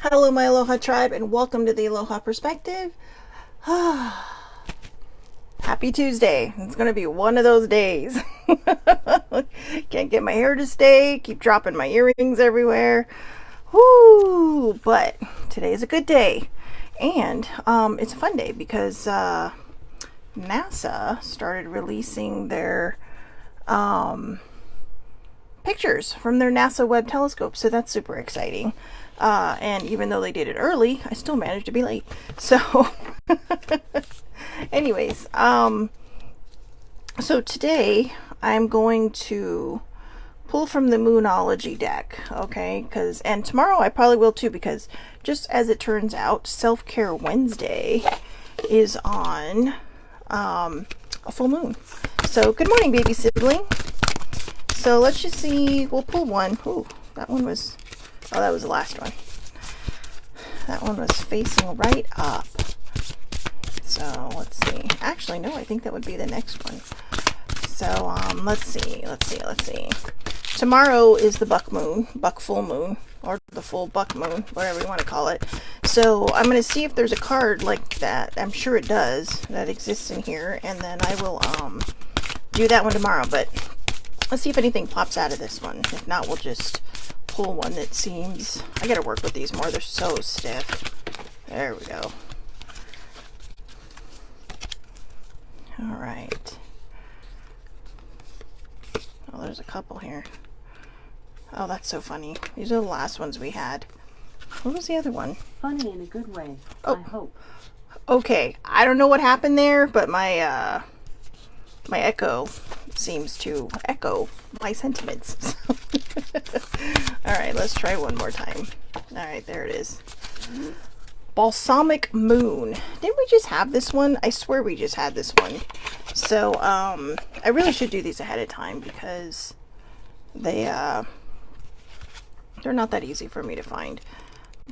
Hello, my Aloha tribe, and welcome to the Aloha Perspective. Happy Tuesday. It's going to be one of those days. Can't get my hair to stay, keep dropping my earrings everywhere. Whoo! But today is a good day. And it's a fun day because NASA started releasing their pictures from their NASA Webb telescope, so that's super exciting. And even though they did it early, I still managed to be late. So, anyways, so today I'm going to pull from the Moonology deck, okay? And tomorrow I probably will too, because just as it turns out, Self-Care Wednesday is on a full moon. So, good morning, baby sibling. So let's just see, we'll pull one. Ooh, that one was, oh, that was the last one. That one was facing right up. So let's see. Actually, no, I think that would be the next one. So let's see. Tomorrow is the buck full moon, or the full buck moon, whatever you want to call it. So I'm going to see if there's a card like that. I'm sure it does, that exists in here, and then I will do that one tomorrow. But let's see if anything pops out of this one. If not, we'll just pull one that seems... I gotta work with these more. They're so stiff. There we go. Alright. Oh, there's a couple here. Oh, that's so funny. These are the last ones we had. What was the other one? Funny in a good way, oh. I hope. Okay, I don't know what happened there, but my echo seems to echo my sentiments. Alright, let's try one more time. Alright, there it is. Balsamic Moon. Didn't we just have this one? I swear we just had this one. So, I really should do these ahead of time because they're not that easy for me to find.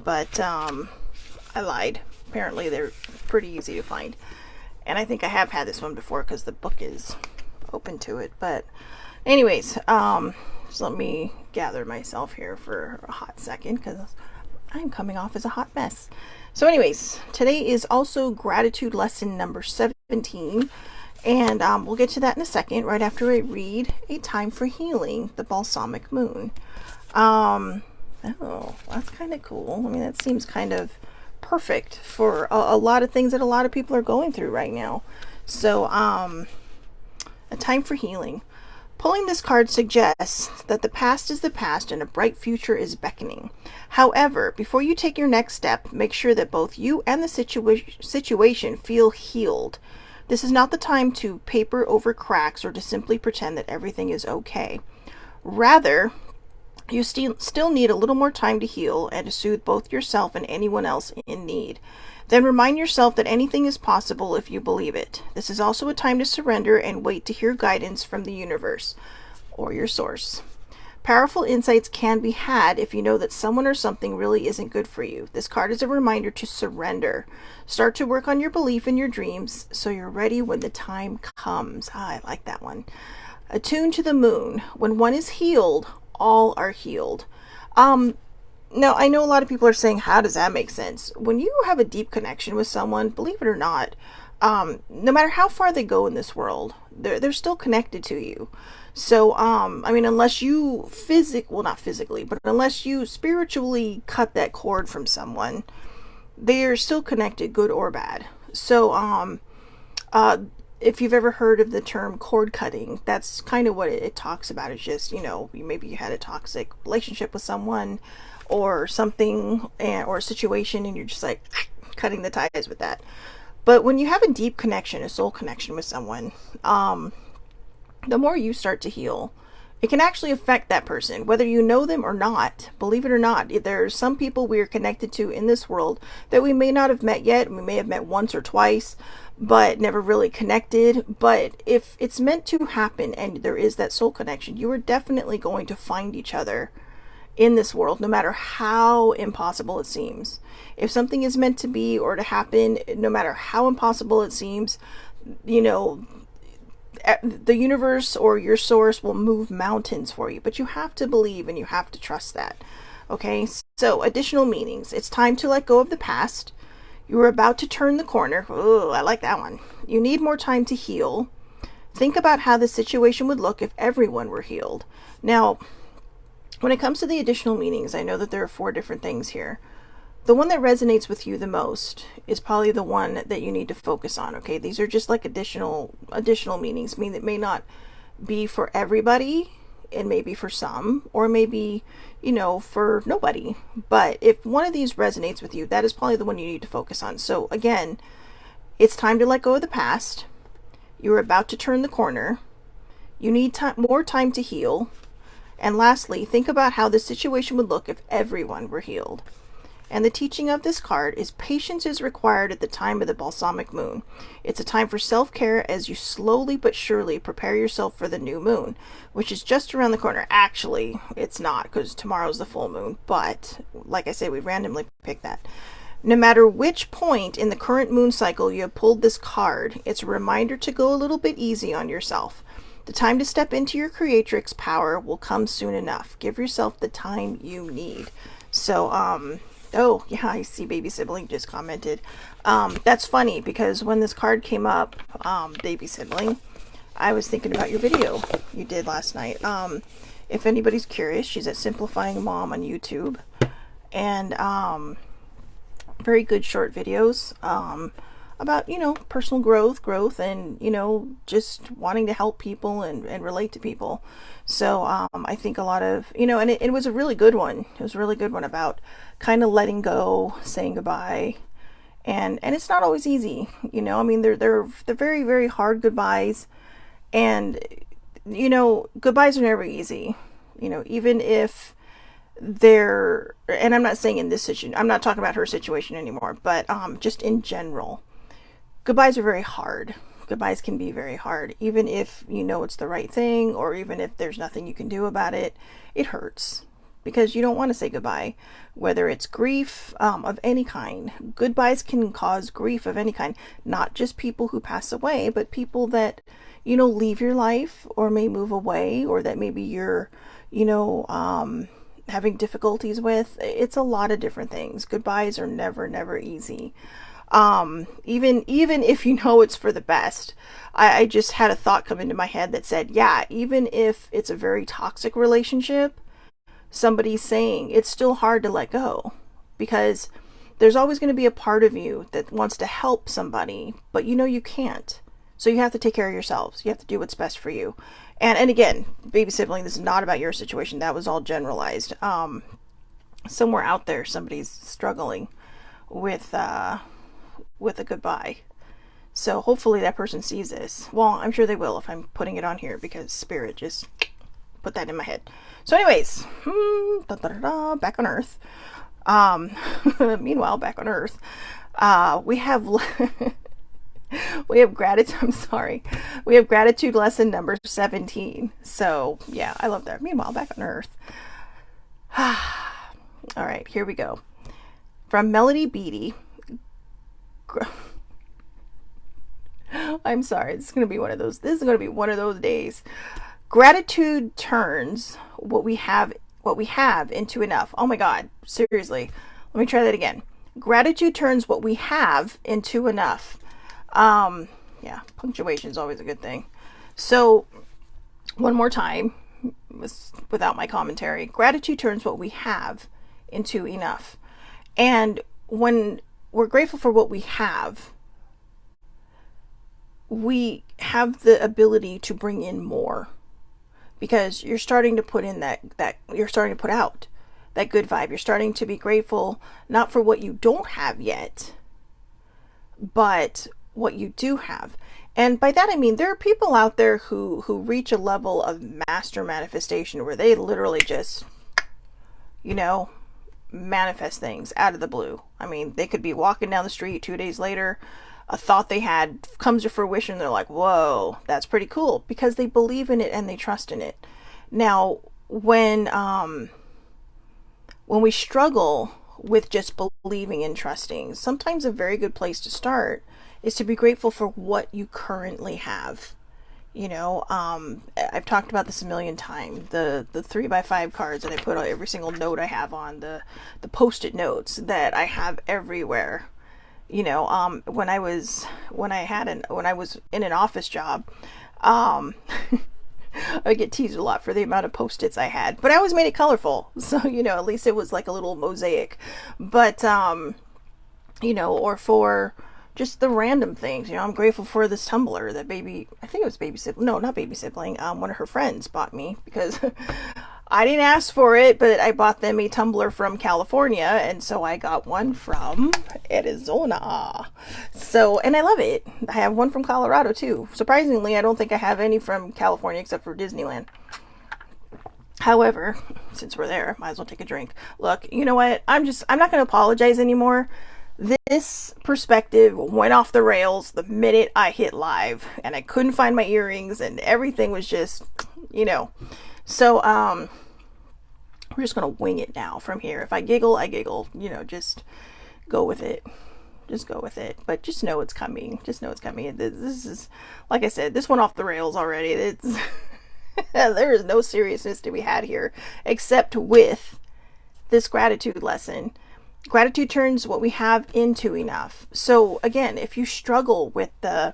But, I lied. Apparently they're pretty easy to find. And I think I have had this one before because the book is open to it. But anyways, just let me gather myself here for a hot second because I'm coming off as a hot mess. So anyways, today is also gratitude lesson number 17. And we'll get to that in a second, right after I read A Time for Healing, the Balsamic Moon. Oh, that's kind of cool. I mean, that seems kind of perfect for a lot of things that a lot of people are going through right now. So, A Time for Healing. Pulling this card suggests that the past is the past and a bright future is beckoning. However, before you take your next step, make sure that both you and the situation feel healed. This is not the time to paper over cracks or to simply pretend that everything is okay. Rather, you still need a little more time to heal and to soothe both yourself and anyone else in need. Then remind yourself that anything is possible if you believe it. This is also a time to surrender and wait to hear guidance from the universe or your source. Powerful insights can be had if you know that someone or something really isn't good for you. This card is a reminder to surrender. Start to work on your belief in your dreams so you're ready when the time comes. I like that one. Attune to the moon. When one is healed, all are healed. Now, I know a lot of people are saying, how does that make sense? When you have a deep connection with someone, believe it or not, no matter how far they go in this world, they're still connected to you. So, I mean, unless you not physically, but unless you spiritually cut that cord from someone, they are still connected, good or bad. So, if you've ever heard of the term cord cutting, that's kind of what it talks about. It's just, maybe you had a toxic relationship with someone or something, or a situation, and you're just like cutting the ties with that. But when you have a deep connection, a soul connection with someone, the more you start to heal, it can actually affect that person, whether you know them or not. Believe it or not, there's some people we are connected to in this world that we may not have met yet. We may have met once or twice, but never really connected. But if it's meant to happen and there is that soul connection, you are definitely going to find each other in this world, no matter how impossible it seems. If something is meant to be or to happen, no matter how impossible it seems, the universe or your source will move mountains for you. But you have to believe and you have to trust that. Okay, so additional meanings. It's time to let go of the past. You are about to turn the corner. Ooh, I like that one. You need more time to heal. Think about how the situation would look if everyone were healed. Now, when it comes to the additional meanings, I know that there are 4 different things here. The one that resonates with you the most is probably the one that you need to focus on. Okay, these are just like additional meanings. Mean that may not be for everybody, and maybe for some, or maybe, you know, for nobody. But if one of these resonates with you, that is probably the one you need to focus on. So again, it's time to let go of the past. You're about to turn the corner. You need more time to heal. And lastly, think about how the situation would look if everyone were healed. And the teaching of this card is patience is required at the time of the balsamic moon. It's a time for self-care as you slowly but surely prepare yourself for the new moon, which is just around the corner. Actually, it's not, because tomorrow's the full moon. But like I say, we randomly picked that. No matter which point in the current moon cycle you have pulled this card, it's a reminder to go a little bit easy on yourself. The time to step into your creatrix power will come soon enough. Give yourself the time you need. So, oh, yeah, I see Baby Sibling just commented. That's funny because when this card came up, Baby Sibling, I was thinking about your video you did last night. If anybody's curious, she's at Simplifying Mom on YouTube. And very good short videos about, you know, personal growth and, you know, just wanting to help people and relate to people. So I think a lot of, you know, and it was a really good one. It was a really good one about kind of letting go, saying goodbye. And it's not always easy, you know. I mean, they're very, very hard goodbyes. And, you know, goodbyes are never easy. You know, even if they're, and I'm not saying in this situation, I'm not talking about her situation anymore, but just in general, goodbyes are very hard. Goodbyes can be very hard, even if you know it's the right thing, or even if there's nothing you can do about it. It hurts because you don't want to say goodbye, whether it's grief of any kind. Goodbyes can cause grief of any kind, not just people who pass away, but people that, you know, leave your life or may move away, or that maybe you're, you know, having difficulties with. It's a lot of different things. Goodbyes are never easy. Even if you know it's for the best. I just had a thought come into my head that said, yeah, even if it's a very toxic relationship, somebody's saying it's still hard to let go, because there's always going to be a part of you that wants to help somebody, but you know you can't. So you have to take care of yourselves. You have to do what's best for you. And again, Baby Sibling, this is not about your situation. That was all generalized. Somewhere out there, somebody's struggling with a goodbye. So hopefully that person sees this. Well, I'm sure they will if I'm putting it on here, because Spirit just put that in my head. So anyways, back on Earth. Meanwhile, back on Earth, we have gratitude. I'm sorry. We have gratitude lesson number 17. So yeah, I love that. Meanwhile, back on Earth. All right, here we go. From Melody Beatty. I'm sorry. This is going to be one of those. This is going to be one of those days. Gratitude turns what we have into enough. Oh my God. Seriously. Let me try that again. Gratitude turns what we have into enough. Yeah, punctuation is always a good thing. So one more time, without my commentary, gratitude turns what we have into enough. And when we're grateful for what we have the ability to bring in more, because you're starting to put in that you're starting to put out that good vibe. You're starting to be grateful, not for what you don't have yet, but what you do have. And by that I mean there are people out there who reach a level of master manifestation where they literally just, you know, manifest things out of the blue. I mean, they could be walking down the street 2 days later, a thought they had comes to fruition. They're like, whoa, that's pretty cool, because they believe in it and they trust in it. Now, when we struggle with just believing and trusting, sometimes a very good place to start is to be grateful for what you currently have. I've talked about this a million times. The 3x5 cards that I put on every single note I have on, the post-it notes that I have everywhere. When I was in an office job, I get teased a lot for the amount of post-its I had, but I always made it colorful. So, at least it was like a little mosaic. But, or for just the random things. I'm grateful for this tumbler that I think it was baby sibling, no, not baby sibling, one of her friends bought me because I didn't ask for it, but I bought them a tumbler from California, and so I got one from Arizona. So, and I love it. I have one from Colorado too. Surprisingly, I don't think I have any from California except for Disneyland. However, since we're there, might as well take a drink. Look, you know what? I'm not going to apologize anymore. This perspective went off the rails the minute I hit live, and I couldn't find my earrings, and everything was just, So, we're just going to wing it now from here. If I giggle, I giggle. Just go with it. Just go with it. But just know it's coming. Just know it's coming. This is, like I said, this went off the rails already. It's there is no seriousness to be had here, except with this gratitude lesson. Gratitude turns what we have into enough. So again, if you struggle with the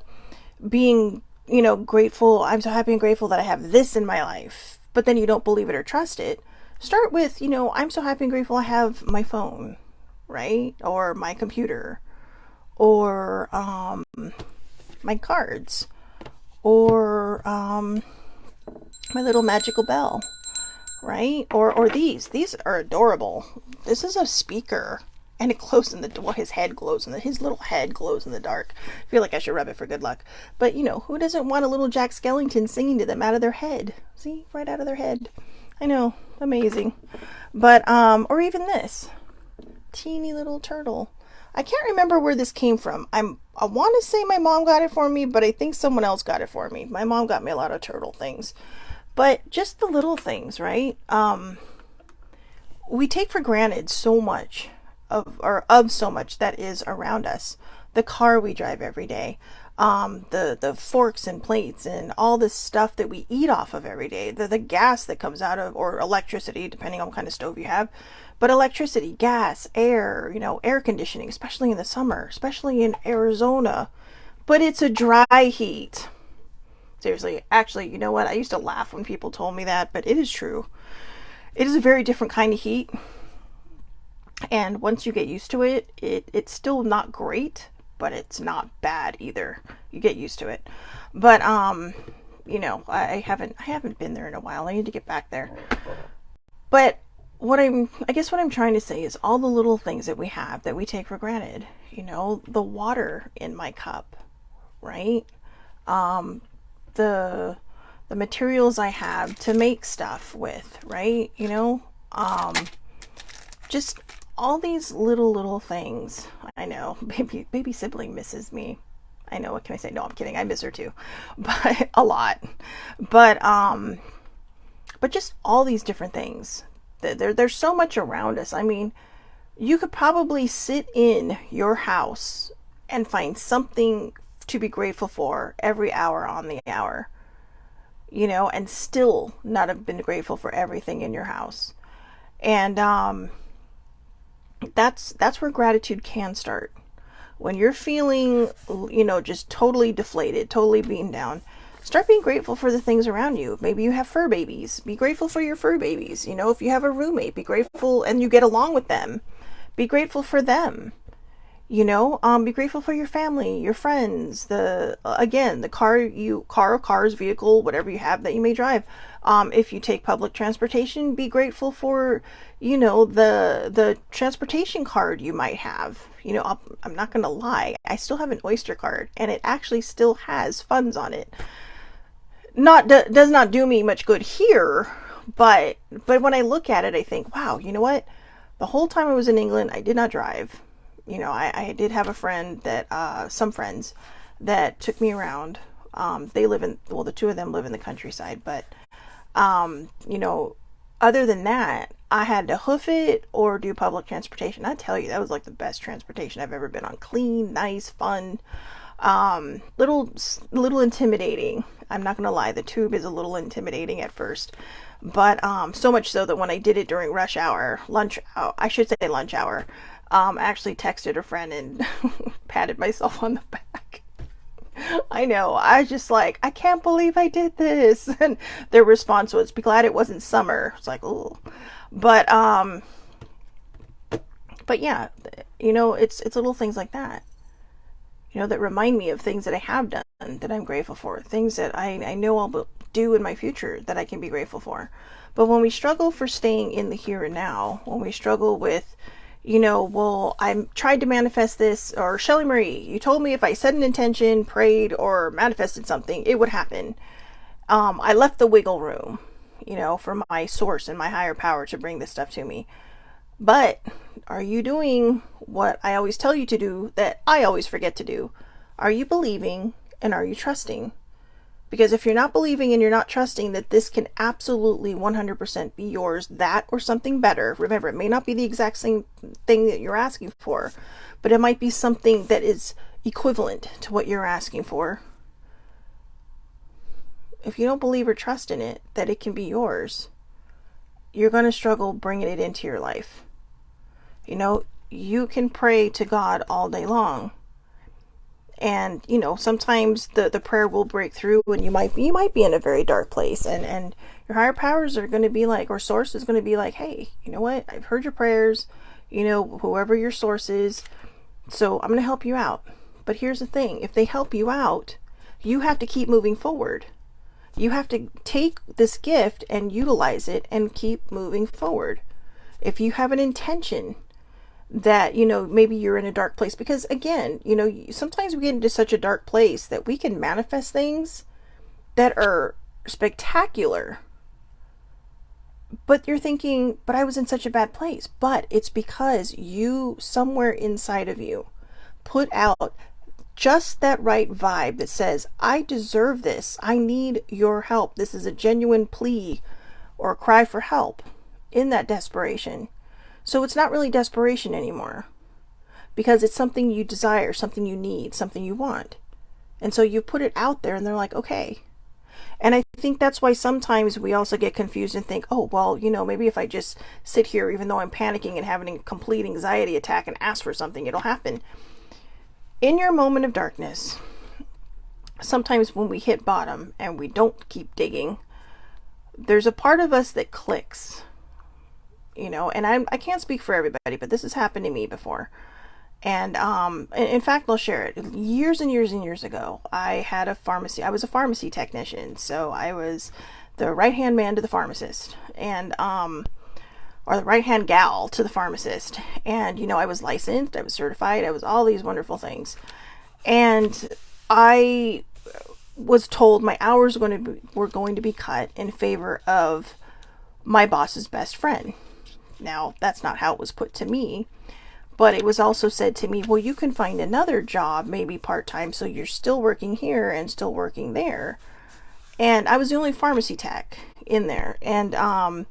being, grateful, I'm so happy and grateful that I have this in my life, but then you don't believe it or trust it, start with, I'm so happy and grateful I have my phone, right? Or my computer, or my cards, or my little magical bell, right? Or these are adorable. This is a speaker, and it glows in the, well, his little head glows in the dark. I feel like I should rub it for good luck. But who doesn't want a little Jack Skellington singing to them out of their head? See, right out of their head. I know, amazing. But or even this teeny little turtle. I can't remember where this came from. I want to say my mom got it for me, but I think someone else got it for me. My mom got me a lot of turtle things. But just the little things, right? We take for granted so much of so much that is around us. The car we drive every day, the forks and plates and all this stuff that we eat off of every day, the gas that comes out of, or electricity, depending on what kind of stove you have. But electricity, gas, air, air conditioning, especially in the summer, especially in Arizona. But it's a dry heat. Seriously, actually, you know what? I used to laugh when people told me that, but it is true. It is a very different kind of heat. And once you get used to it, it's still not great, but it's not bad either. You get used to it. But I haven't been there in a while. I need to get back there. But I guess what I'm trying to say is all the little things that we have that we take for granted. The water in my cup, right? The materials I have to make stuff with, right? Just all these little things. I know, baby sibling misses me. I know, what can I say? No, I'm kidding. I miss her too, but a lot. But just all these different things. There's so much around us. I mean, you could probably sit in your house and find something to be grateful for every hour on the hour, and still not have been grateful for everything in your house. And that's where gratitude can start. When you're feeling, just totally deflated, totally beaten down, start being grateful for the things around you. Maybe you have fur babies. Be grateful for your fur babies. If you have a roommate, be grateful and you get along with them. Be grateful for them. Be grateful for your family, your friends, the cars, vehicle, whatever you have that you may drive. If you take public transportation, be grateful for, the transportation card you might have. I'm not going to lie. I still have an Oyster card, and it actually still has funds on it. Does not do me much good here, but when I look at it, I think, wow, you know what? The whole time I was in England, I did not drive. I did have a friend some friends that took me around. The two of them live in the countryside, but, other than that, I had to hoof it or do public transportation. I tell you, that was like the best transportation I've ever been on. Clean, nice, fun. Little intimidating. I'm not gonna lie, the tube is a little intimidating at first, but so much so that when I did it during rush hour, I should say lunch hour, I actually texted a friend and patted myself on the back. I know. I was just like, I can't believe I did this. And their response was, be glad it wasn't summer. It's like, oh. But but yeah, it's little things like that, that remind me of things that I have done that I'm grateful for, things that I know I'll do in my future that I can be grateful for. But when we struggle for staying in the here and now, when we struggle with, well, I tried to manifest this, or Shelly Marie, you told me if I set an intention, prayed, or manifested something, it would happen. I left the wiggle room, for my source and my higher power to bring this stuff to me. But are you doing what I always tell you to do that I always forget to do? Are you believing and are you trusting? Because if you're not believing and you're not trusting that this can absolutely 100% be yours, that or something better, remember, it may not be the exact same thing that you're asking for, but it might be something that is equivalent to what you're asking for. If you don't believe or trust in it, that it can be yours, you're going to struggle bringing it into your life. You can pray to God all day long. And, sometimes the prayer will break through and you might be in a very dark place. And your higher powers are going to be like, or source is going to be like, hey, you know what? I've heard your prayers, whoever your source is. So I'm going to help you out. But here's the thing. If they help you out, you have to keep moving forward. You have to take this gift and utilize it and keep moving forward. If you have an intention that, maybe you're in a dark place, because again, sometimes we get into such a dark place that we can manifest things that are spectacular. But you're thinking, but I was in such a bad place. But it's because you, somewhere inside of you, put out just that right vibe that says, I deserve this. I need your help. This is a genuine plea or a cry for help in that desperation. So it's not really desperation anymore, because it's something you desire, something you need, something you want. And so you put it out there and they're like, okay. And I think that's why sometimes we also get confused and think, oh, well, maybe if I just sit here, even though I'm panicking and having a complete anxiety attack, and ask for something, it'll happen. In your moment of darkness, sometimes when we hit bottom and we don't keep digging, there's a part of us that clicks, and I can't speak for everybody, but this has happened to me before. And in fact, I'll share it. Years and years and years ago, I had a pharmacy. I was a pharmacy technician, so I was the right-hand man to the pharmacist, and or the right-hand gal to the pharmacist. And, I was licensed, I was certified, I was all these wonderful things. And I was told my hours were going to be cut in favor of my boss's best friend. Now, that's not how it was put to me, but it was also said to me, well, you can find another job, maybe part-time, so you're still working here and still working there. And I was the only pharmacy tech in there. And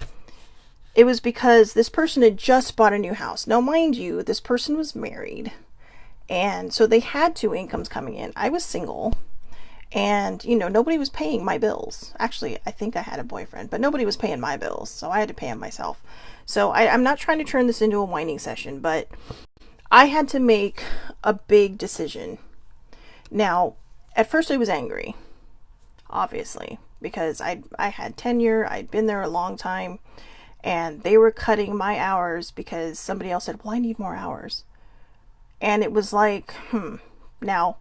it was because this person had just bought a new house. Now, mind you, this person was married, and so they had two incomes coming in. I was single, and, nobody was paying my bills. Actually, I think I had a boyfriend, but nobody was paying my bills, so I had to pay them myself. So I'm not trying to turn this into a whining session, but I had to make a big decision. Now, at first I was angry, obviously, because I had tenure, I'd been there a long time, and they were cutting my hours because somebody else said, well, I need more hours. And it was like, Now,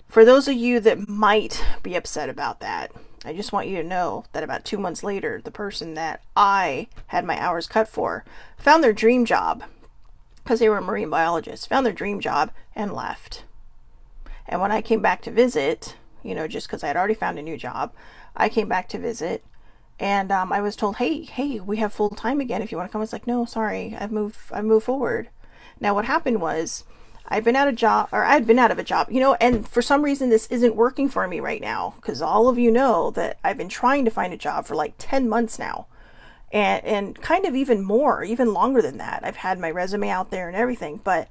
for those of you that might be upset about that, I just want you to know that about 2 months later, the person that I had my hours cut for found their dream job, because they were a marine biologist, found their dream job and left. And when I came back to visit, just because I had already found a new job, I came back to visit, and I was told, hey, we have full time again. If you want to come, it's like, no, sorry, I've moved forward. Now, what happened was, I'd been out of a job, and for some reason this isn't working for me right now, because all of you know that I've been trying to find a job for like 10 months now, and kind of even longer than that. I've had my resume out there and everything, but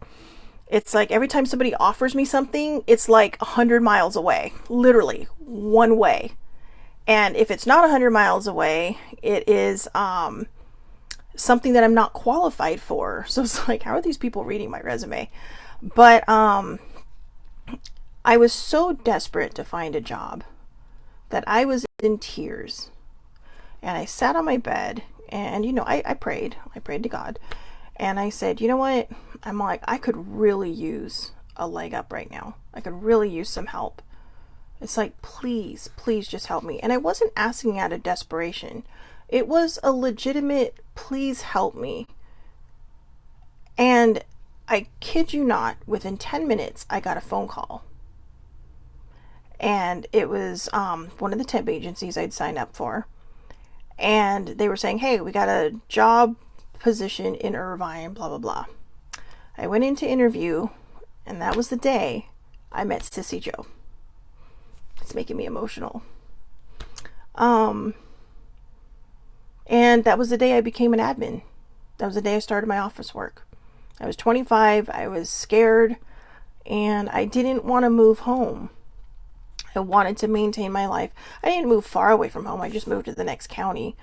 It's like every time somebody offers me something, it's like 100 miles away, literally one way. And if it's not 100 miles away, it is something that I'm not qualified for. So it's like, how are these people reading my resume? But I was so desperate to find a job that I was in tears. And I sat on my bed and, I prayed. I prayed to God. And I said, you know what? I'm like, I could really use a leg up right now. I could really use some help. It's like, please, please just help me. And I wasn't asking out of desperation. It was a legitimate, please help me. And I kid you not, within 10 minutes, I got a phone call. And it was one of the temp agencies I'd signed up for. And they were saying, hey, we got a job position in Irvine, blah, blah, blah. I went in to interview, and that was the day I met Sissy Joe. It's making me emotional. And that was the day I became an admin. That was the day I started my office work. I was 25, I was scared, and I didn't want to move home. I wanted to maintain my life. I didn't move far away from home, I just moved to the next county.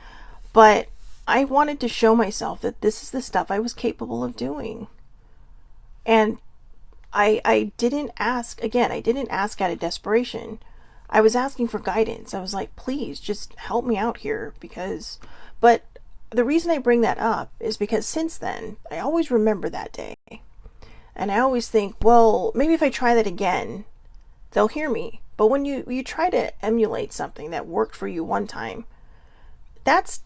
But I wanted to show myself that this is the stuff I was capable of doing. And I didn't ask, again, I didn't ask out of desperation. I was asking for guidance. I was like, please just help me out here but the reason I bring that up is because since then, I always remember that day. And I always think, well, maybe if I try that again, they'll hear me. But when you try to emulate something that worked for you one time, that's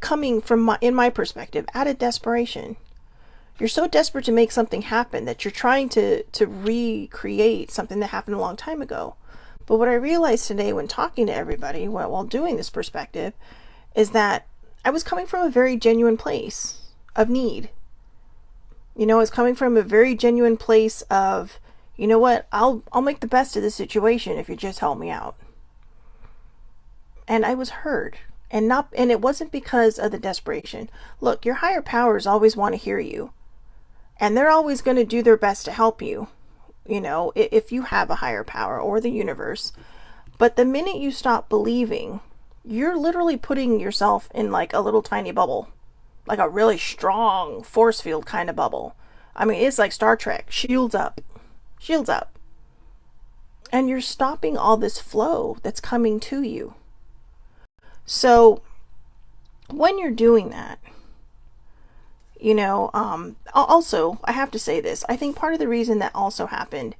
coming from in my perspective, out of desperation. You're so desperate to make something happen that you're trying to recreate something that happened a long time ago. But what I realized today when talking to everybody while doing this perspective is that I was coming from a very genuine place of need. I was coming from a very genuine place of, you know what, I'll make the best of this situation if you just help me out. And I was heard. And it wasn't because of the desperation. Look, your higher powers always want to hear you. And they're always going to do their best to help you. If you have a higher power or the universe. But the minute you stop believing, you're literally putting yourself in like a little tiny bubble. Like a really strong force field kind of bubble. I mean, it's like Star Trek. Shields up. Shields up. And you're stopping all this flow that's coming to you. So when you're doing that, also, I have to say this. I think part of the reason that also happened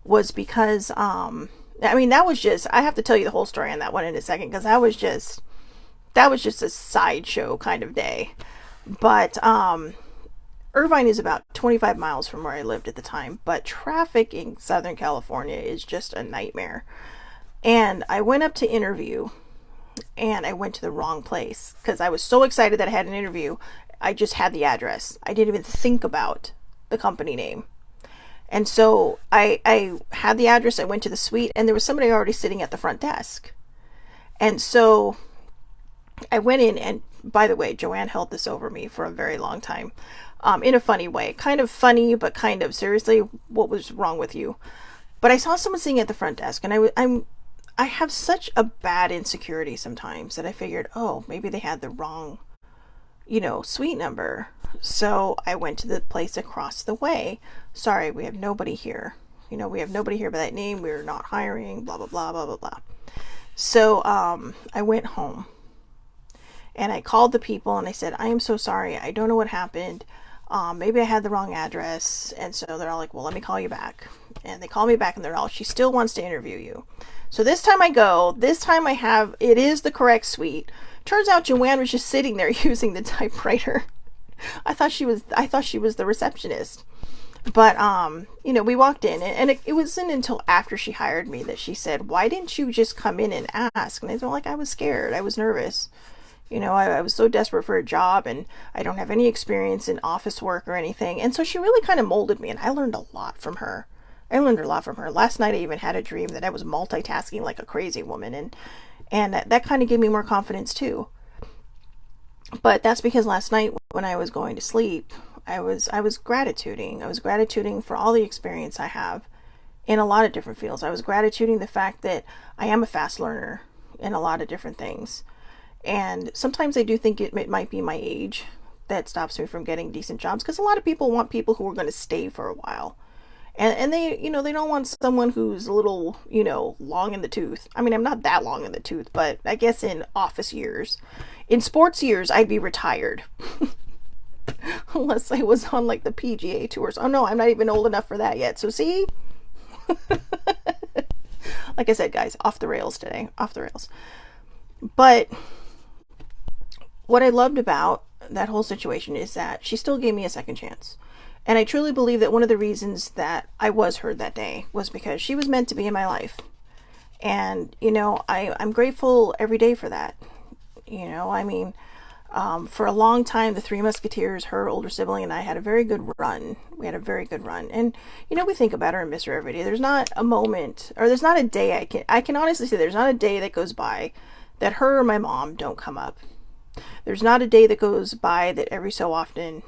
was because, that was just, I have to tell you the whole story on that one in a second, because that was just a sideshow kind of day. But, Irvine is about 25 miles from where I lived at the time, but traffic in Southern California is just a nightmare. And I went up to interview, and I went to the wrong place because I was so excited that I had an interview. I just had the address. I didn't even think about the company name. And so I had the address. I went to the suite, and there was somebody already sitting at the front desk. And so I went in, and by the way, Joanne held this over me for a very long time, in a funny way. Kind of funny, but kind of seriously, what was wrong with you? But I saw someone sitting at the front desk, and I have such a bad insecurity sometimes that I figured, oh, maybe they had the wrong, suite number. So I went to the place across the way. Sorry, we have nobody here. We have nobody here by that name. We're not hiring, blah, blah, blah, blah, blah, blah. So I went home, and I called the people, and I said, I am so sorry. I don't know what happened. Maybe I had the wrong address. And so they're all like, well, let me call you back. And they call me back, and they're all, she still wants to interview you. So this time it is the correct suite. Turns out Joanne was just sitting there using the typewriter. I thought she was the receptionist. But, we walked in, and it wasn't until after she hired me that she said, why didn't you just come in and ask? And I felt like I was scared. I was nervous. I was so desperate for a job, and I don't have any experience in office work or anything. And so she really kind of molded me, and I learned a lot from her. Last night I even had a dream that I was multitasking like a crazy woman, and that kind of gave me more confidence too. But that's because last night when I was going to sleep, I was gratituding. I was gratituding for all the experience I have in a lot of different fields. I was gratituding the fact that I am a fast learner in a lot of different things. And sometimes I do think it might be my age that stops me from getting decent jobs, because a lot of people want people who are going to stay for a while. And they, they don't want someone who's a little, long in the tooth. I mean, I'm not that long in the tooth, but I guess in office years. In sports years, I'd be retired. Unless I was on like the PGA tours. Oh no, I'm not even old enough for that yet. So see? Like I said, guys, off the rails today. Off the rails. But what I loved about that whole situation is that she still gave me a second chance. And I truly believe that one of the reasons that I was heard that day was because she was meant to be in my life. And, I'm grateful every day for that. For a long time, the Three Musketeers, her older sibling, and I had a very good run. We had a very good run. And, we think about her and miss her every day. There's not a moment, or there's not a day I can honestly say there's not a day that goes by that her or my mom don't come up. There's not a day that goes by that every so often,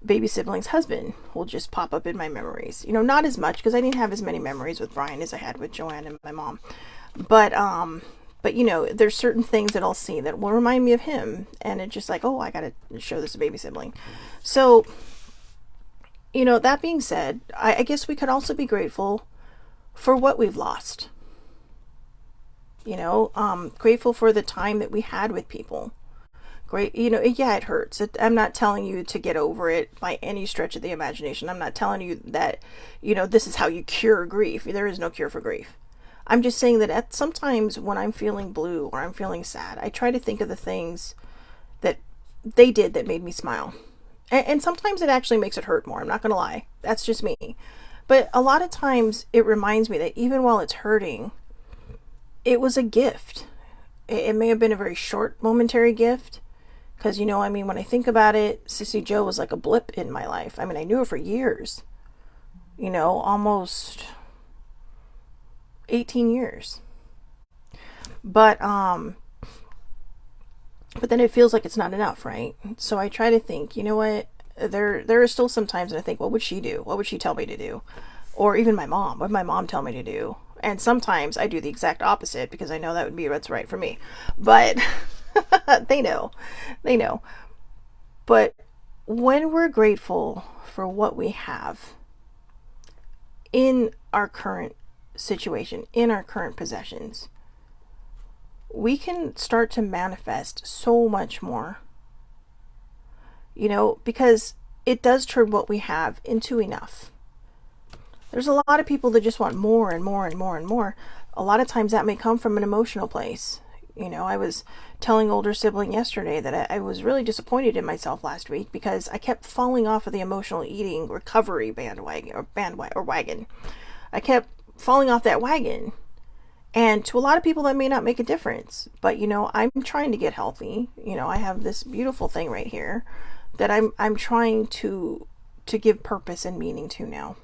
baby sibling's husband will just pop up in my memories. Not as much, because I didn't have as many memories with Brian as I had with Joanne and my mom. But there's certain things that I'll see that will remind me of him, and it's just like, oh, I gotta show this to baby sibling. So, that being said, I guess we could also be grateful for what we've lost. Grateful for the time that we had with people. Great, yeah, it hurts. I'm not telling you to get over it by any stretch of the imagination. I'm not telling you that, this is how you cure grief. There is no cure for grief. I'm just saying that sometimes when I'm feeling blue or I'm feeling sad, I try to think of the things that they did that made me smile. And sometimes it actually makes it hurt more. I'm not going to lie. That's just me. But a lot of times it reminds me that even while it's hurting, it was a gift. It may have been a very short, momentary gift. Because, when I think about it, Sissy Joe was like a blip in my life. I mean, I knew her for years. Almost 18 years. But then it feels like it's not enough, right? So I try to think, what? There are still some times that I think, what would she do? What would she tell me to do? Or even my mom. What would my mom tell me to do? And sometimes I do the exact opposite because I know that would be what's right for me. But they know. But when we're grateful for what we have in our current situation, in our current possessions, we can start to manifest so much more. Because it does turn what we have into enough. There's a lot of people that just want more and more and more and more. A lot of times that may come from an emotional place. I was telling older sibling yesterday that I was really disappointed in myself last week because I kept falling off of the emotional eating recovery wagon. I kept falling off that wagon. And to a lot of people that may not make a difference. But I'm trying to get healthy. I have this beautiful thing right here that I'm trying to give purpose and meaning to now.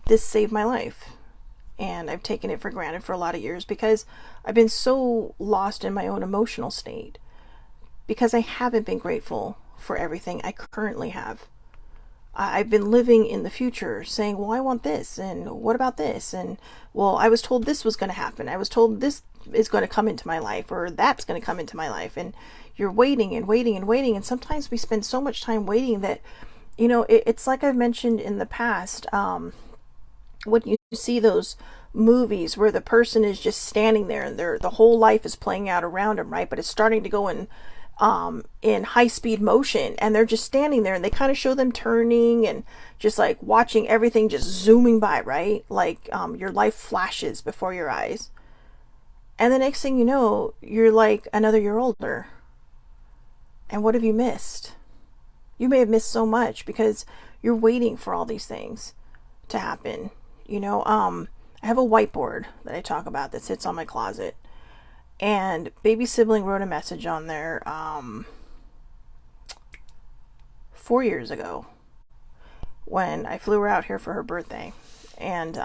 This saved my life. And I've taken it for granted for a lot of years because I've been so lost in my own emotional state. Because I haven't been grateful for everything I currently have. I've been living in the future saying, well, I want this. And what about this? And, well, I was told this was going to happen. I was told this is going to come into my life, or that's going to come into my life. And you're waiting and waiting and waiting. And sometimes we spend so much time waiting that, it's like I've mentioned in the past, when you see those movies where the person is just standing there and the whole life is playing out around them, right? But it's starting to go in high speed motion, and they're just standing there, and they kind of show them turning and just like watching everything just zooming by, right? Like your life flashes before your eyes. And the next thing you know, you're like another year older. And what have you missed? You may have missed so much because you're waiting for all these things to happen. I have a whiteboard that I talk about that sits on my closet. And baby sibling wrote a message on there 4 years ago when I flew her out here for her birthday. And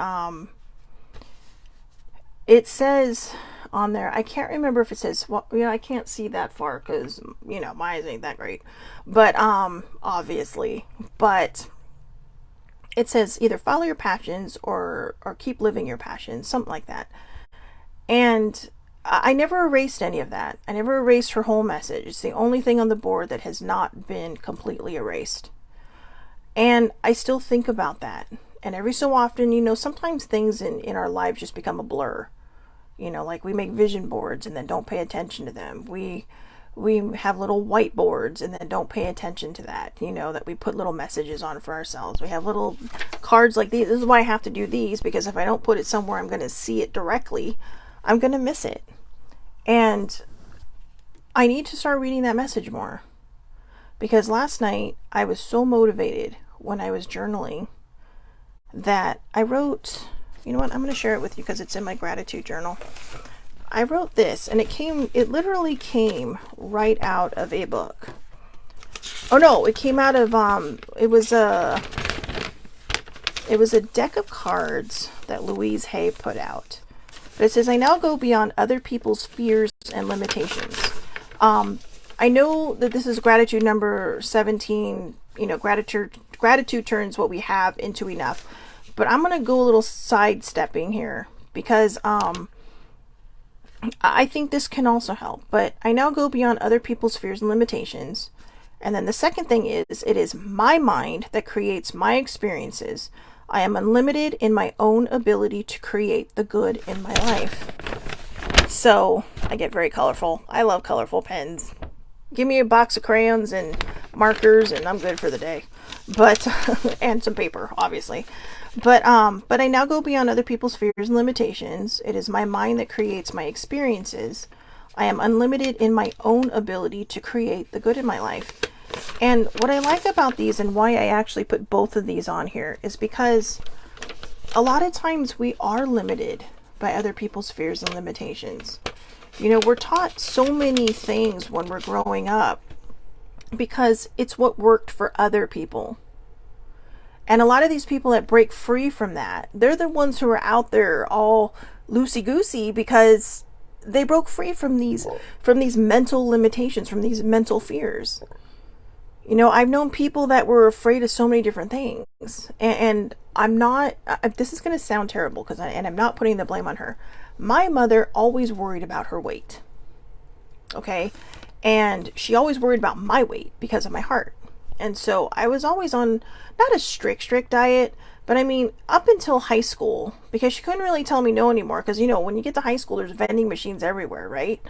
it says on there. I can't remember if it says, well, I can't see that far because, my eyes ain't that great. But, obviously. But it says either follow your passions or keep living your passions, something like that. And I never erased any of that. I never erased her whole message. It's the only thing on the board that has not been completely erased. And I still think about that. And every so often, sometimes things in our lives just become a blur. Like we make vision boards and then don't pay attention to them. We have little whiteboards and then don't pay attention to that, that we put little messages on for ourselves. We have little cards like these. This is why I have to do these, because if I don't put it somewhere I'm going to see it directly, I'm going to miss it. And I need to start reading that message more. Because last night I was so motivated when I was journaling that I wrote, I'm going to share it with you because it's in my gratitude journal. I wrote this, and it literally came right out of a book. Oh no, it came out of, it was a deck of cards that Louise Hay put out. But it says, I now go beyond other people's fears and limitations. I know that this is gratitude number 17, gratitude turns what we have into enough. But I'm going to go a little sidestepping here because I think this can also help. But I now go beyond other people's fears and limitations. And then the second thing is, it is my mind that creates my experiences. I am unlimited in my own ability to create the good in my life. So I get very colorful. I love colorful pens. Give me a box of crayons and markers and I'm good for the day. But and some paper, obviously. But I now go beyond other people's fears and limitations. It is my mind that creates my experiences. I am unlimited in my own ability to create the good in my life. And what I like about these and why I actually put both of these on here is because a lot of times we are limited by other people's fears and limitations. We're taught so many things when we're growing up because it's what worked for other people. And a lot of these people that break free from that, they're the ones who are out there all loosey-goosey because they broke free from these mental limitations, from these mental fears. I've known people that were afraid of so many different things. And I'm not, this is going to sound terrible and I'm not putting the blame on her. My mother always worried about her weight. Okay? And she always worried about my weight because of my heart. And so I was always on, not a strict diet, but I mean, up until high school, because she couldn't really tell me no anymore. Because, when you get to high school, there's vending machines everywhere, right?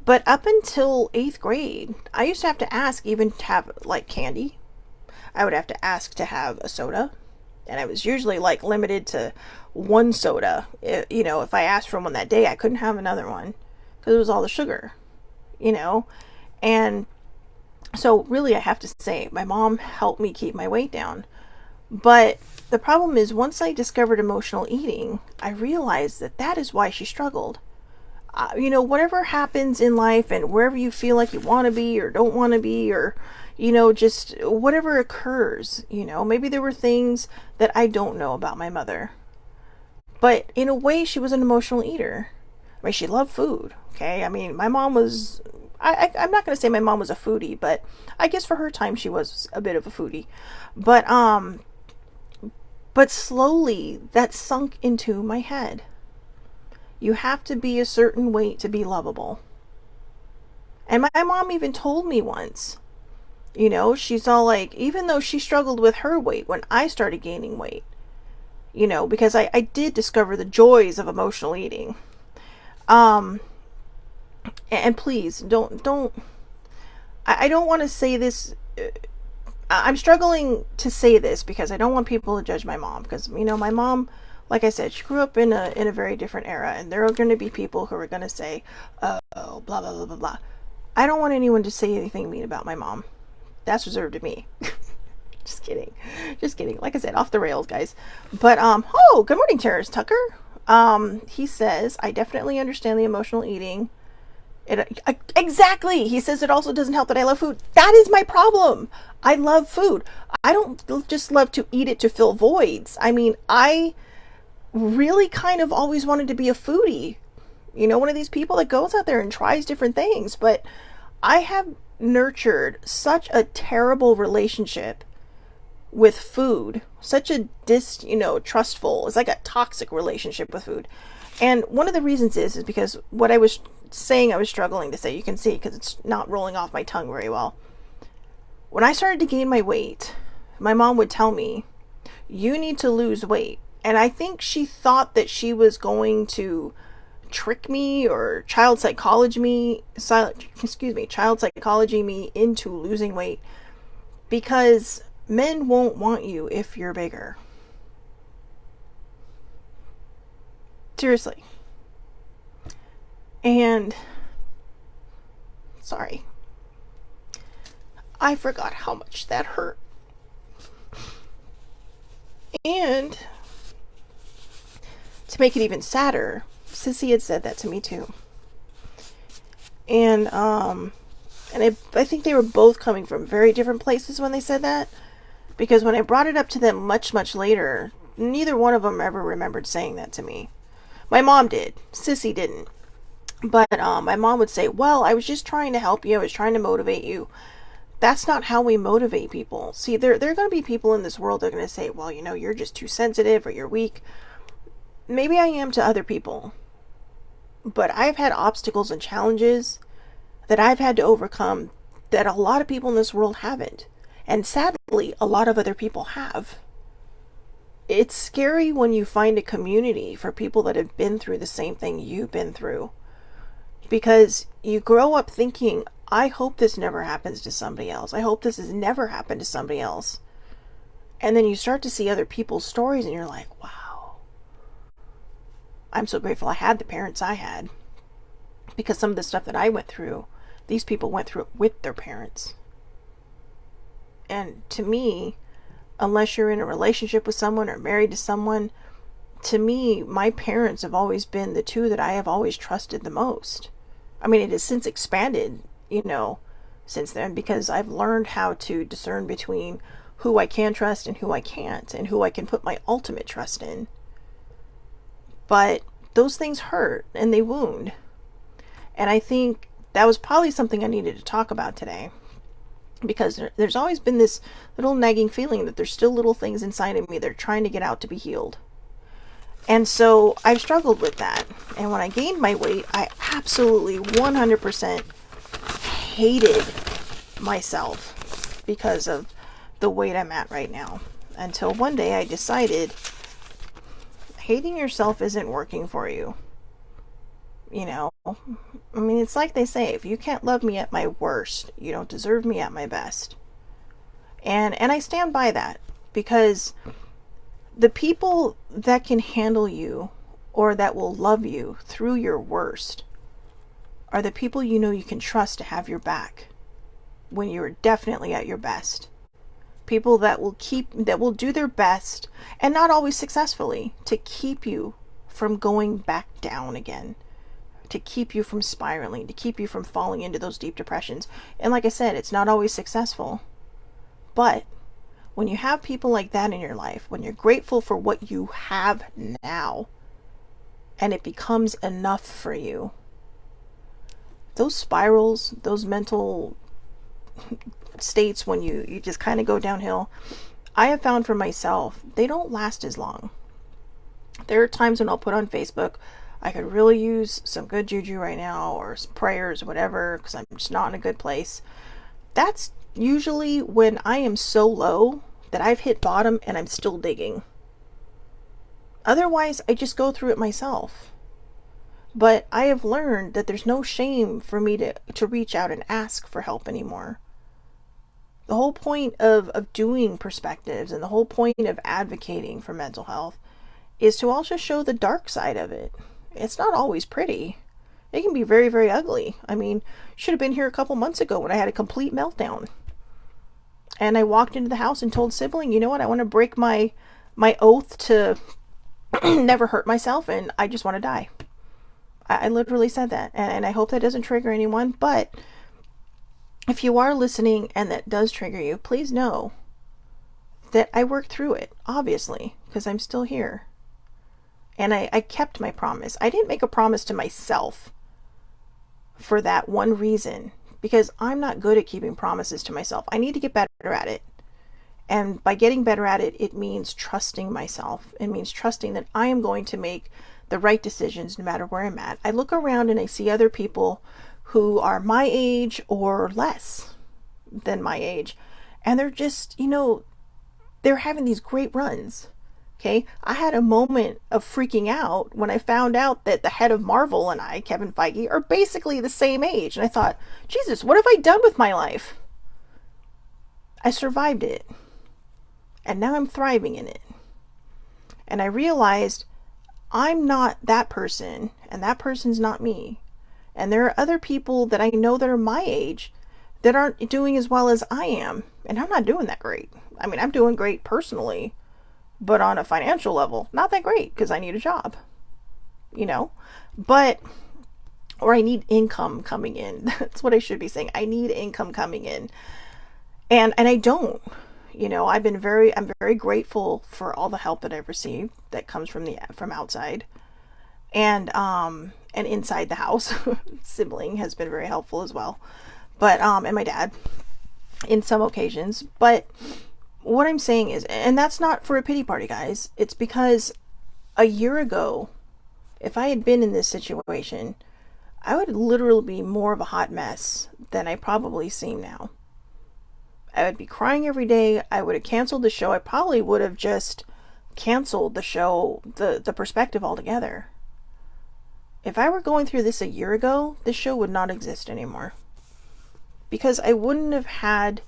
But up until 8th grade, I used to have to ask even to have, like, candy. I would have to ask to have a soda. And I was usually, like, limited to one soda. If I asked for one that day, I couldn't have another one. Because it was all the sugar, And so really, I have to say, my mom helped me keep my weight down. But the problem is, once I discovered emotional eating, I realized that is why she struggled. Whatever happens in life and wherever you feel like you want to be or don't want to be, or, just whatever occurs, maybe there were things that I don't know about my mother. But in a way, she was an emotional eater. I mean, she loved food. Okay. I mean, my mom was, I'm not going to say my mom was a foodie, but I guess for her time, she was a bit of a foodie. But slowly that sunk into my head. You have to be a certain weight to be lovable. And my mom even told me once, she's all like, even though she struggled with her weight when I started gaining weight, because I did discover the joys of emotional eating. And please don't, I don't want to say this. I'm struggling to say this because I don't want people to judge my mom, because, my mom, like I said, she grew up in a very different era, and there are going to be people who are going to say, oh, blah, blah, blah, blah, blah. I don't want anyone to say anything mean about my mom. That's reserved to me. Just kidding. Like I said, off the rails, guys. But, good morning, Terrence Tucker. He says, I definitely understand the emotional eating. Exactly. He says it also doesn't help that I love food. That is my problem. I love food. I don't just love to eat it to fill voids. I mean, I really kind of always wanted to be a foodie. You know, one of these people that goes out there and tries different things. But I have nurtured such a terrible relationship with food, such a trustful. It's like a toxic relationship with food. And one of the reasons is because what I was saying, I was struggling to say, you can see because it's not rolling off my tongue very well. When I started to gain my weight, my mom would tell me, you need to lose weight. And I think she thought that she was going to trick me or child psychology me into losing weight, because men won't want you if you're bigger. Seriously. And sorry, I forgot how much that hurt. And to make it even sadder, Sissy had said that to me too. And I think they were both coming from very different places when they said that, because when I brought it up to them much, much later, neither one of them ever remembered saying that to me. My mom did. Sissy didn't. But my mom would say, well, I was just trying to help you. I was trying to motivate you. That's not how we motivate people. See, there are going to be people in this world that are going to say, well, you're just too sensitive or you're weak. Maybe I am to other people. But I've had obstacles and challenges that I've had to overcome that a lot of people in this world haven't. And sadly, a lot of other people have. It's scary when you find a community for people that have been through the same thing you've been through. Because you grow up thinking, I hope this never happens to somebody else. I hope this has never happened to somebody else. And then you start to see other people's stories and you're like, wow. I'm so grateful I had the parents I had. Because some of the stuff that I went through, these people went through it with their parents. And to me, unless you're in a relationship with someone or married to someone, to me, my parents have always been the two that I have always trusted the most. I mean, it has since expanded, since then, because I've learned how to discern between who I can trust and who I can't, and who I can put my ultimate trust in. But those things hurt and they wound. And I think that was probably something I needed to talk about today. Because there's always been this little nagging feeling that there's still little things inside of me that are trying to get out to be healed. And so I've struggled with that. And when I gained my weight, I absolutely 100% hated myself because of the weight I'm at right now. Until one day I decided hating yourself isn't working for you. I mean, it's like they say, if you can't love me at my worst, you don't deserve me at my best. And I stand by that, because the people that can handle you or that will love you through your worst are the people you can trust to have your back when you're definitely at your best. People that will do their best, and not always successfully, to keep you from going back down again, to keep you from spiraling, to keep you from falling into those deep depressions. And like I said, it's not always successful. But when you have people like that in your life, when you're grateful for what you have now, and it becomes enough for you, those spirals, those mental states when you just kind of go downhill, I have found for myself, they don't last as long. There are times when I'll put on Facebook, I could really use some good juju right now, or some prayers or whatever, because I'm just not in a good place. That's usually when I am so low that I've hit bottom and I'm still digging. Otherwise, I just go through it myself. But I have learned that there's no shame for me to reach out and ask for help anymore. The whole point of doing perspectives, and the whole point of advocating for mental health, is to also show the dark side of it. It's not always pretty. It can be very, very ugly. I mean, should have been here a couple months ago when I had a complete meltdown. And I walked into the house and told sibling, you know what, I want to break my oath to never hurt myself, and I just want to die. I literally said that. And I hope that doesn't trigger anyone. But if you are listening and that does trigger you, please know that I worked through it, obviously, because I'm still here. And I kept my promise. I didn't make a promise to myself for that one reason, because I'm not good at keeping promises to myself. I need to get better at it. And by getting better at it, it means trusting myself. It means trusting that I am going to make the right decisions no matter where I'm at. I look around and I see other people who are my age or less than my age, and they're just, they're having these great runs. Okay, I had a moment of freaking out when I found out that the head of Marvel and I, Kevin Feige, are basically the same age. And I thought, Jesus, what have I done with my life? I survived it. And now I'm thriving in it. And I realized I'm not that person, and that person's not me. And there are other people that I know that are my age that aren't doing as well as I am. And I'm not doing that great. I mean, I'm doing great personally, but on a financial level, not that great, because I need a job, but, or I need income coming in. That's what I should be saying. I need income coming in. And I don't, I'm very grateful for all the help that I've received that comes from outside and inside the house. Sibling has been very helpful as well. But, and my dad in some occasions, but what I'm saying is, and that's not for a pity party, guys, it's because a year ago, if I had been in this situation, I would literally be more of a hot mess than I probably seem now. I would be crying every day. I would have canceled the show. I probably would have just canceled the show, the perspective altogether. If I were going through this a year ago, this show would not exist anymore. Because I wouldn't have had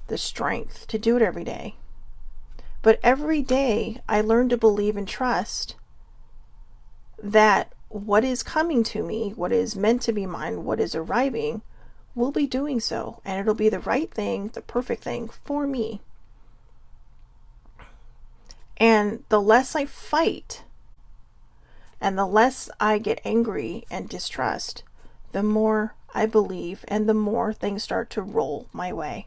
the strength to do it every day. But every day I learn to believe and trust that what is coming to me, what is meant to be mine, what is arriving, will be doing so. And it'll be the right thing, the perfect thing for me. And the less I fight and the less I get angry and distrust, the more I believe and the more things start to roll my way.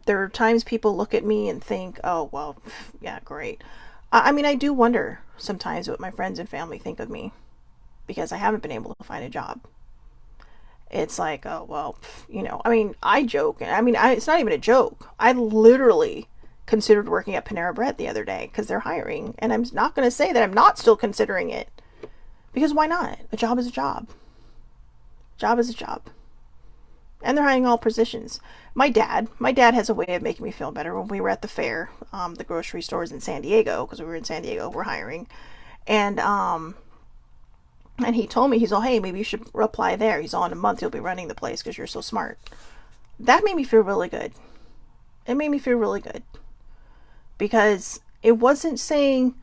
There are times people look at me and think, oh, well, yeah, great. I mean, I do wonder sometimes what my friends and family think of me because I haven't been able to find a job. It's like, oh, well, I mean, I joke. It's not even a joke. I literally considered working at Panera Bread the other day because they're hiring. And I'm not going to say that I'm not still considering it, because why not? A job is a job. Job is a job. And they're hiring all positions. My dad has a way of making me feel better. When we were at the fair, the grocery stores in San Diego, because we were in San Diego, we're hiring. And he told me, he's all, hey, maybe you should apply there. He's all, in a month you'll be running the place because you're so smart. That made me feel really good. It made me feel really good. Because it wasn't just saying,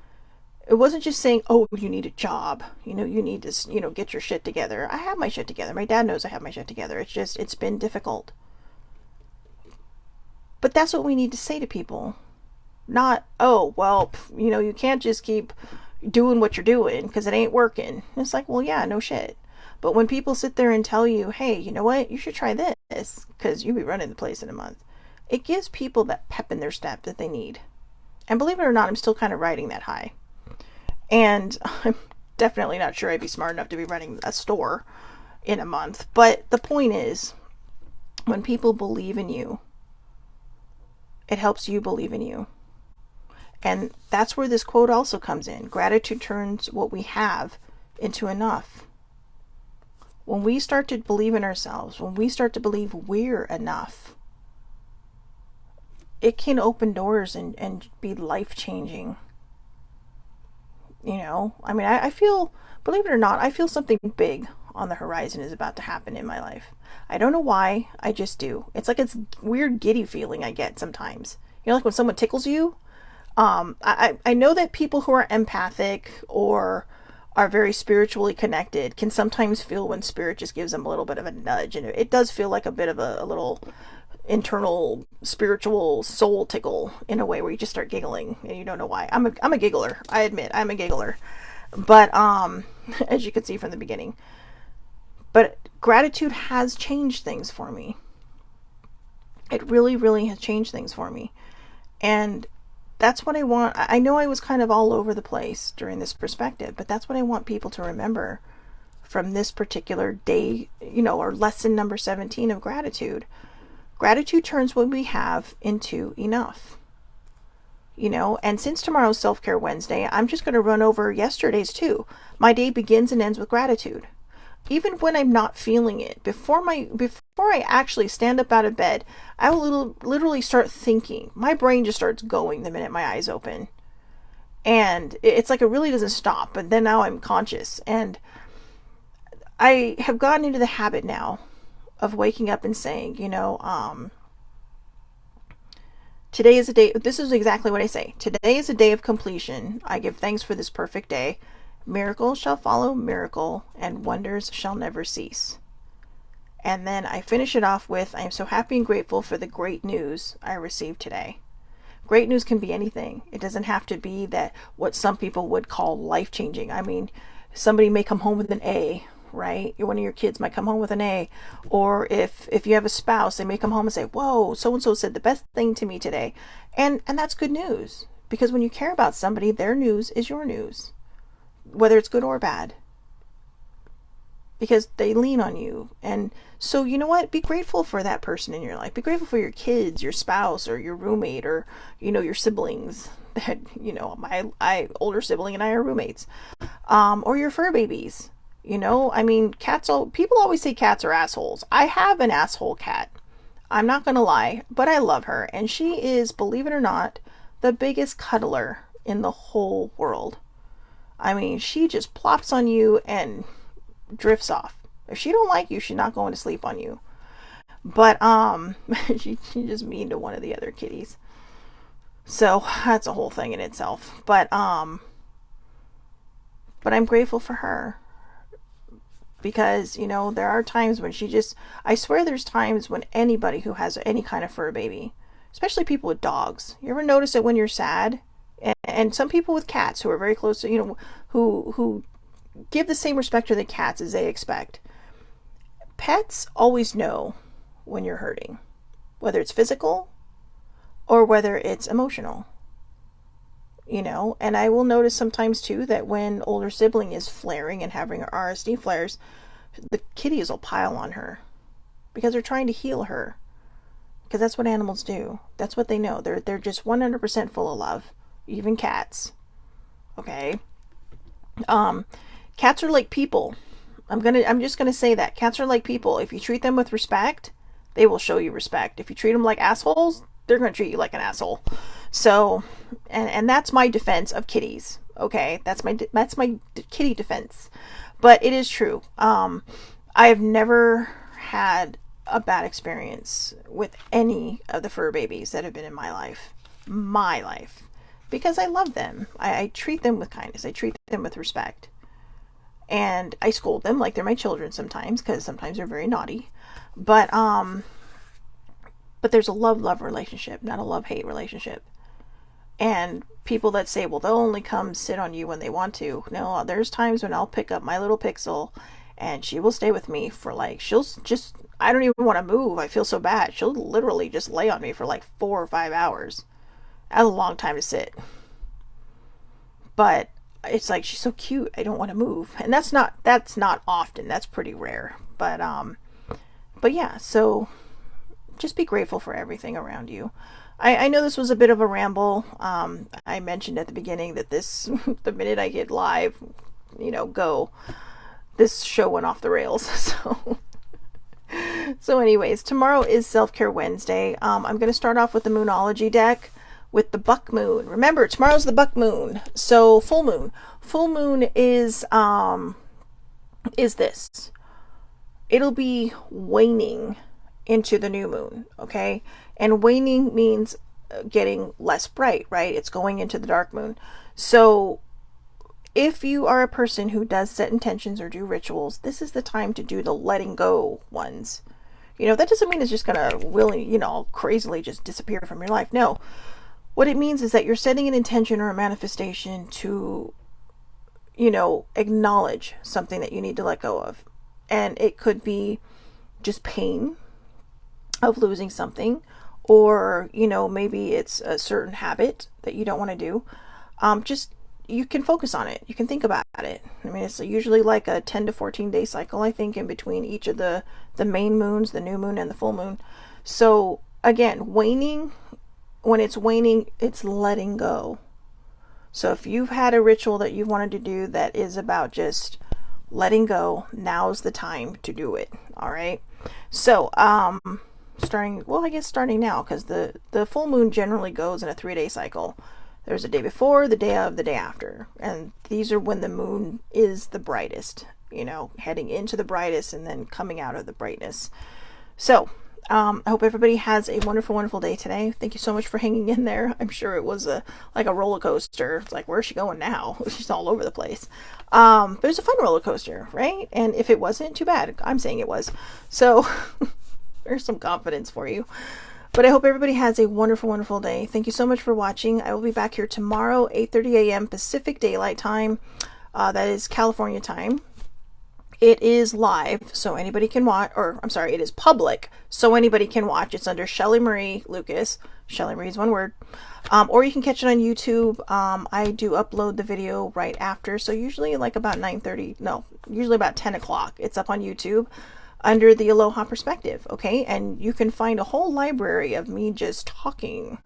oh, you need a job. You need to, get your shit together. I have my shit together. My dad knows I have my shit together. It's been difficult. But that's what we need to say to people. Not, oh, well, you can't just keep doing what you're doing because it ain't working. It's like, well, yeah, no shit. But when people sit there and tell you, hey, you know what? You should try this because you'll be running the place in a month. It gives people that pep in their step that they need. And believe it or not, I'm still kind of riding that high. And I'm definitely not sure I'd be smart enough to be running a store in a month. But the point is, when people believe in you, it helps you believe in you. And that's where this quote also comes in. Gratitude turns what we have into enough. When we start to believe in ourselves, when we start to believe we're enough, it can open doors and be life-changing. I feel, believe it or not, I feel something big on the horizon is about to happen in my life. I don't know why, I just do. It's like this weird giddy feeling I get sometimes. Like when someone tickles you. I know that people who are empathic or are very spiritually connected can sometimes feel when spirit just gives them a little bit of a nudge. And it does feel like a bit of a little internal spiritual soul tickle in a way where you just start giggling and you don't know why. I'm a giggler. I admit I'm a giggler. But as you can see from the beginning. But gratitude has changed things for me. It really, really has changed things for me. And that's what I want. I know I was kind of all over the place during this perspective, but that's what I want people to remember from this particular day, or lesson number 17 of gratitude. Gratitude turns what we have into enough. And since tomorrow's Self-Care Wednesday, I'm just going to run over yesterday's too. My day begins and ends with gratitude. Even when I'm not feeling it, before I actually stand up out of bed, I will literally start thinking. My brain just starts going the minute my eyes open. And it's like it really doesn't stop, but then now I'm conscious. And I have gotten into the habit now of waking up and saying, today is a day, this is exactly what I say. Today is a day of completion. I give thanks for this perfect day. Miracle shall follow miracle, and wonders shall never cease. And then I finish it off with, I am so happy and grateful for the great news I received today. Great news can be anything. It doesn't have to be that what some people would call life-changing. I mean, somebody may come home with an A, right? One of your kids might come home with an A. Or if you have a spouse, they may come home and say, whoa, so-and-so said the best thing to me today. And that's good news. Because when you care about somebody, their news is your news. Whether it's good or bad. Because they lean on you. And so, you know what? Be grateful for that person in your life. Be grateful for your kids, your spouse, or your roommate, or, your siblings. That, my older sibling and I are roommates. Or your fur babies. I mean, people always say cats are assholes. I have an asshole cat. I'm not going to lie, but I love her. And she is, believe it or not, the biggest cuddler in the whole world. I mean, she just plops on you and drifts off. If she don't like you, she's not going to sleep on you. But she's just mean to one of the other kitties. So that's a whole thing in itself. But I'm grateful for her. Because, there are times when I swear there's times when anybody who has any kind of fur baby, especially people with dogs, you ever notice it when you're sad? And some people with cats who are very close to, who give the same respect to the cats as they expect. Pets always know when you're hurting, whether it's physical or whether it's emotional. And I will notice sometimes too that when older sibling is flaring and having RSD flares, the kitties will pile on her because they're trying to heal her. Because that's what animals do. That's what they know. They're just 100% full of love. Even cats. Okay. Cats are like people. I'm just gonna say that. Cats are like people. If you treat them with respect, they will show you respect. If you treat them like assholes, they're gonna treat you like an asshole. So, and that's my defense of kitties. Okay, that's my kitty defense. But it is true. I have never had a bad experience with any of the fur babies that have been in my life. Because I love them. I treat them with kindness. I treat them with respect. And I scold them like they're my children sometimes, because sometimes they're very naughty. But there's a love-love relationship, not a love-hate relationship. And people that say, well, they'll only come sit on you when they want to. No, there's times when I'll pick up my little pixel and she will stay with me for I don't even want to move. I feel so bad. She'll literally just lay on me for 4 or 5 hours. That's a long time to sit. But it's she's so cute. I don't want to move. And that's not often. That's pretty rare. But yeah, so just be grateful for everything around you. I know this was a bit of a ramble. I mentioned at the beginning that the minute I hit live, this show went off the rails. So anyways, tomorrow is Self-Care Wednesday. I'm going to start off with the Moonology deck with the buck moon. Remember, tomorrow's the buck moon. So full moon. Full moon is this. It'll be waning into the new moon, okay? And waning means getting less bright, right? It's going into the dark moon. So if you are a person who does set intentions or do rituals, this is the time to do the letting go ones. That doesn't mean it's just gonna crazily just disappear from your life. No. What it means is that you're setting an intention or a manifestation to, acknowledge something that you need to let go of. And it could be just pain of losing something, or, you know, maybe it's a certain habit that you don't want to do, just, you can focus on it. You can think about it. I mean, it's usually like a 10 to 14 day cycle, I think, in between each of the main moons, the new moon and the full moon. So again, waning, when it's waning, it's letting go. So if you've had a ritual that you wanted to do that is about just letting go, now's the time to do it. All right. So, starting now, because the full moon generally goes in a 3-day cycle. There's a day before, the day of, the day after. And these are when the moon is the brightest, you know, heading into the brightest and then coming out of the brightness. So, I hope everybody has a wonderful, wonderful day today. Thank you so much for hanging in there. I'm sure it was like a roller coaster. It's like, where's she going now? She's all over the place. But it was a fun roller coaster, right? And if it wasn't, too bad. I'm saying it was. So there's some confidence for you. But I hope everybody has a wonderful, wonderful day. Thank you so much for watching. I will be back here tomorrow, 8:30 a.m. Pacific Daylight Time. That is California time. It is live, so anybody can watch, or I'm sorry, it is public, so anybody can watch. It's under Shelly Marie Lucas. Shelly Marie is one word. Or you can catch it on YouTube. I do upload the video right after, so usually like about 9:30, no, usually about 10 o'clock. It's up on YouTube under the Aloha Perspective, okay? And you can find a whole library of me just talking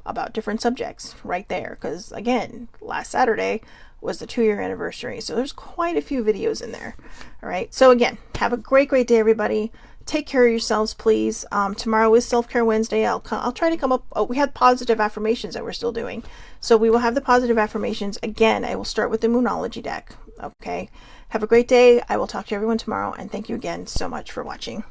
about different subjects right there, because again, last Saturday was the 2-year anniversary, so there's quite a few videos in there. All right, so again, have a great day, everybody. Take care of yourselves, please. Tomorrow is Self-Care Wednesday. I'll try to come up. Oh, we had positive affirmations that we're still doing, so we will have the positive affirmations again. I will start with the Moonology deck. Okay, have a great day. I will talk to everyone tomorrow, and thank you again so much for watching.